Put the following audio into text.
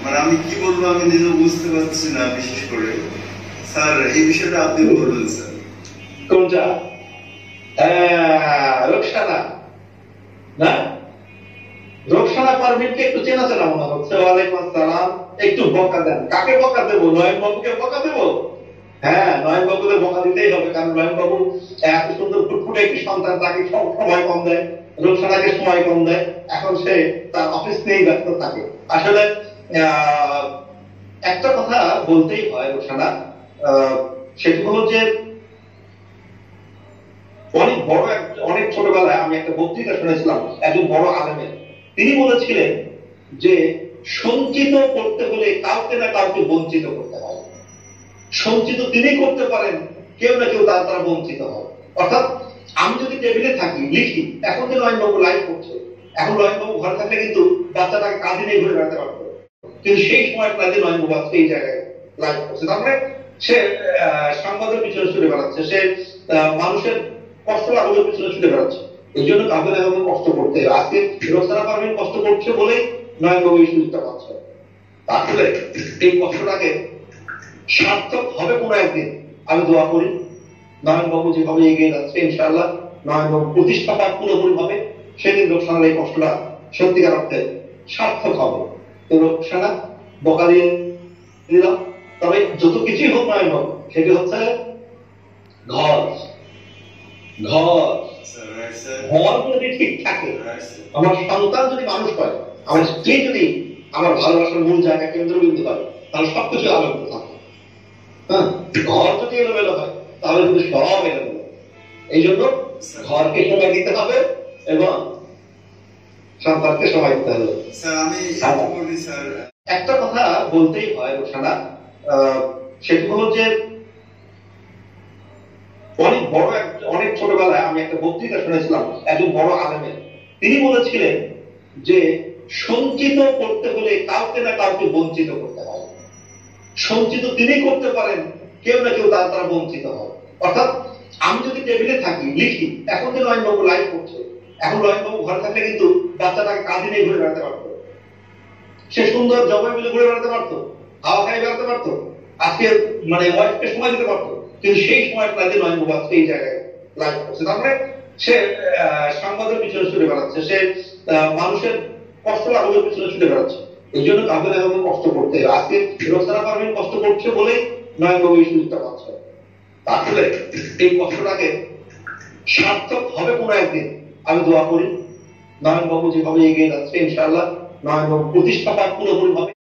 মানে আমি কি বলবো আমি নিজে বুঝতে পারছি না। বিশেষ করে স্যার এই বিষয়টা আপনি বলবেন স্যার। কোনটা? রোকসানা না? রোকসানা পারভিনকে একটু চেনা চেনা মনে হচ্ছে। ওয়ালাইকুম আসসালাম। একটু বকা দেন। কাকে বকা দেবো? নয়ন বাবুকে বকা দেবো? হ্যাঁ, নয়ন বাবুকে বকা দিতেই হবে, কারণ নয়ন বাবু এত সুন্দর ফুটফুটে একটি সন্তান, তাকে সব সময় কম দেয়, রোকসানাকে সময় কম দেয়। এখন সে তার অফিস নিয়েই ব্যস্ত থাকে। আসলে একটা কথা বলতেই হয় রোকসানা, সেটি হলো যে অনেক ছোটবেলায় আমি একটা বক্তৃতা শুনেছিলাম একজন বড় আলেমের। তিনি বলেছিলেন যে সঞ্চিত করতে হলে কাউকে না কাউকে বঞ্চিত করতে হয়। সঞ্চিত তিনি করতে পারেন, কেউ না কেউ তার দ্বারা বঞ্চিত হয়। অর্থাৎ আমি যদি টেবিলে থাকি, লিখি, এখন যে নয়নবাবু লাইভ করছে, এখন নয়নবাবু ঘরে থাকলে কিন্তু বাচ্চাটাকে কাঁধে নিয়ে ঘুরে বেড়াতে পারতো, কিন্তু সেই সময় কাজে নয়নবাবু আজকে এই জায়গায় লাইভ করছে। তারপরে সে সংবাদের পিছনে ছুটে বেড়াচ্ছে, সে মানুষের কষ্ট লাঘবের পিছনে ছুটে বেড়াচ্ছে। এই জন্য কাউকে না কাউকে কষ্ট করতে হবে। আজকে রোকসানা পারভিন কষ্ট করছে বলেই নয়নবাবু এই সুযোগটা পাচ্ছে। আসলে এই কষ্টটাকে সার্থক হবে কোনো একদিন। আমি দোয়া করি নয়নবাবু যেভাবে এগিয়ে যাচ্ছে, ইনশাআল্লাহ নয়নবাবু প্রতিষ্ঠা পাক পুরোপুরি হবে, সেদিন রোকসানার এই কষ্টটা সত্যিকার অর্থে সার্থক হবে। তো রোকসানা বকা দিয়ে দিলাম, তবে যত কিছুই হোক নয়নবাবু, সেটি হচ্ছে ঘর। ঘর যদি ঠিক থাকে, আমার সন্তান যদি মানুষ হয়, আমার স্ত্রী যদি আমার ভালোবাসার মূল জায়গা কেন্দ্রবিন্দু হয়, তাহলে সবকিছু আলোকিত থাকে। হ্যাঁ, ঘর যদি এলোমেলো হয় তাহলে কিন্তু সব এলোমেলো। এই জন্য ঘরকে সময় দিতে হবে এবং সন্তানকে সময় দিতে হবে। একটা কথা বলতেই হয় রোকসানা, সেটি হলো যে অনেক ছোটবেলায় আমি একটা বক্তৃতা শুনেছিলাম একজন বড় আলেমের। তিনি বলেছিলেন যে সঞ্চিত করতে হলে কাউকে না কাউকে বঞ্চিত করতে হয়। সঞ্চিত তিনি করতে পারেন, কেউ না কেউ তার দ্বারা বঞ্চিত হয়। অর্থাৎ আমি যদি টেবিলে থাকি, লিখি, এখন যে নয়নবাবু লাইভ করছে, এখন নয়নবাবু ঘরে থাকলে কিন্তু বাচ্চাটাকে কাঁধে নিয়ে ঘুরে বেড়াতে পারতো, সে সুন্দর জবাই মিলে ঘুরে বেড়াতে পারতো, হাওয়া খাই বেড়াতে পারতো, আজকে মানে ওয়াইফকে সময় দিতে পারতো, কিন্তু সেই সময় কাজে নয়নবাবু আজকে এই জায়গায় লাইভ করছে। তারপরে সে সংবাদের পিছনে ছুটে বেড়াচ্ছে, সে মানুষের কষ্ট লাঘবের পিছনে ছুটে বেড়াচ্ছে। এই জন্য কাউকে না কাউকে কষ্ট করতে হবে। আজকে রোকসানা পারভিন কষ্ট করছে বলেই নয়নবাবু এই সুযোগটা পাচ্ছে। আসলে এই কষ্টটাকে সার্থক হবে কোনো একদিন। আমি দোয়া করি নয়নবাবু যেভাবে এগিয়ে যাচ্ছে, ইনশাআল্লাহ নয়নবাবু প্রতিষ্ঠা পাক পুরোপুরি হবে।